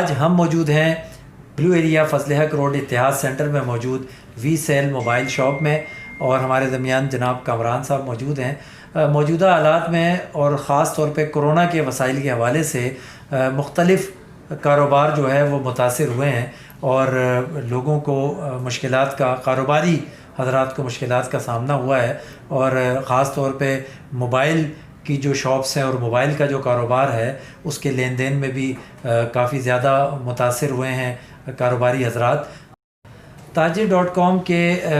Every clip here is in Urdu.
آج ہم موجود ہیں بلو ایریا فضل حق روڈ اتحاد سینٹر میں موجود وی سیل موبائل شاپ میں، اور ہمارے درمیان جناب کامران صاحب موجود ہیں۔ موجودہ حالات میں اور خاص طور پہ کرونا کے وسائل کے حوالے سے مختلف کاروبار جو ہے وہ متاثر ہوئے ہیں، اور لوگوں کو مشکلات کا، کاروباری حضرات کو مشکلات کا سامنا ہوا ہے، اور خاص طور پہ موبائل کی جو شاپس ہیں اور موبائل کا جو کاروبار ہے اس کے لین دین میں بھی کافی زیادہ متاثر ہوئے ہیں کاروباری حضرات۔ تاجر.com کے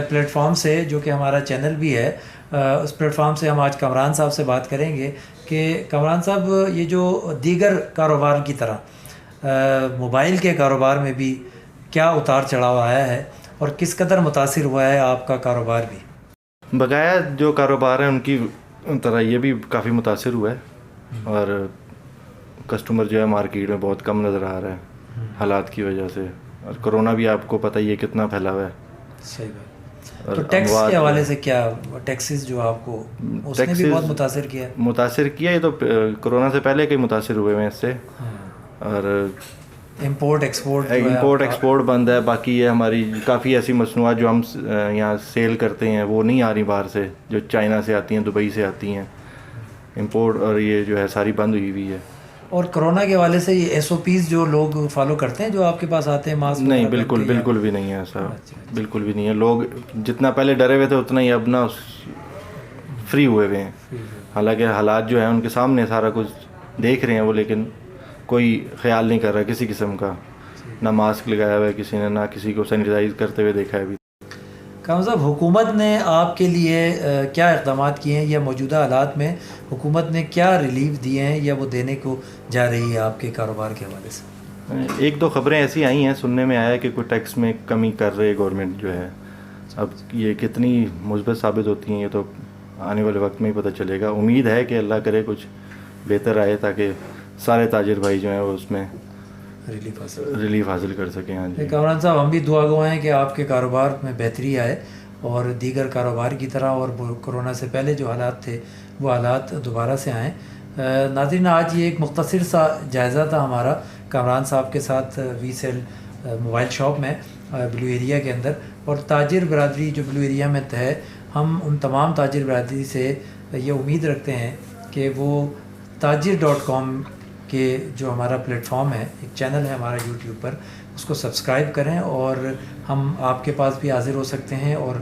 پلیٹ فارم سے، جو کہ ہمارا چینل بھی ہے، اس پلیٹ فارم سے ہم آج کامران صاحب سے بات کریں گے کہ کامران صاحب، یہ جو دیگر کاروبار کی طرح موبائل کے کاروبار میں بھی کیا اتار چڑھاؤ آیا ہے اور کس قدر متاثر ہوا ہے آپ کا کاروبار بھی؟ بقایا جو کاروبار ہیں ان کی طرح یہ بھی کافی متاثر ہوا ہے، اور کسٹمر جو ہے مارکیٹ میں بہت کم نظر آ رہا ہے حالات کی وجہ سے، اور کرونا بھی آپ کو پتہ ہی ہے کتنا پھیلا ہوا ہے۔ صحیح بات۔ تو ٹیکس کے حوالے سے کیا ٹیکسز جو آپ کو اس نے بھی بہت متاثر کیا ہے؟ متاثر کیا، یہ تو کرونا سے پہلے کئی متاثر ہوئے ہیں اس سے، اور امپورٹ ایکسپورٹ بند ہے۔ باقی یہ ہماری کافی ایسی مصنوعات جو ہم یہاں سیل کرتے ہیں وہ نہیں آ رہی باہر سے، جو چائنا سے آتی ہیں، دبئی سے آتی ہیں امپورٹ، اور یہ جو ہے ساری بند ہوئی ہے۔ اور کرونا کے حوالے سے یہ SOPs جو لوگ فالو کرتے ہیں جو آپ کے پاس آتے ہیں ماسک؟ نہیں، بالکل بھی نہیں ہے ایسا، بالکل بھی نہیں ہے۔ لوگ جتنا پہلے ڈرے ہوئے تھے اتنا ہی اب نا فری ہوئے ہیں، حالانکہ حالات جو ہیں ان کے سامنے سارا کچھ دیکھ رہے ہیں وہ، لیکن کوئی خیال نہیں کر رہا کسی قسم کا، نہ ماسک لگایا ہوا ہے کسی نے، نہ کسی کو سینیٹائز کرتے ہوئے دیکھا ہے ابھی۔ کامران صاحب، حکومت نے آپ کے لیے کیا اقدامات کیے ہیں، یا موجودہ حالات میں حکومت نے کیا ریلیف دیے ہیں یا وہ دینے کو جا رہی ہے آپ کے کاروبار کے حوالے سے؟ ایک دو خبریں ایسی آئی ہیں، سننے میں آیا کہ کوئی ٹیکس میں کمی کر رہے گورنمنٹ جو ہے، اب یہ کتنی مثبت ثابت ہوتی ہیں یہ تو آنے والے وقت میں ہی پتہ چلے گا۔ امید ہے کہ اللہ کرے کچھ بہتر آئے تاکہ سارے تاجر بھائی جو ہیں وہ اس میں ریلیف حاصل کر سکیں۔ ہاں جی کامران صاحب، ہم بھی دعا گو ہیں کہ آپ کے کاروبار میں بہتری آئے اور دیگر کاروبار کی طرح اور کرونا سے پہلے جو حالات تھے وہ حالات دوبارہ سے آئیں۔ ناظرین، آج یہ ایک مختصر سا جائزہ تھا ہمارا کامران صاحب کے ساتھ وی سیل موبائل شاپ میں بلو ایریا کے اندر، اور تاجر برادری جو بلو ایریا میں ہے، ہم ان تمام تاجر برادری سے یہ امید رکھتے ہیں کہ وہ تاجر.com کہ جو ہمارا پلیٹ فارم ہے، ایک چینل ہے ہمارا YouTube پر، اس کو سبسکرائب کریں، اور ہم آپ کے پاس بھی حاضر ہو سکتے ہیں، اور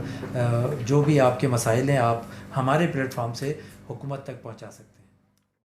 جو بھی آپ کے مسائل ہیں آپ ہمارے پلیٹ فارم سے حکومت تک پہنچا سکتے ہیں۔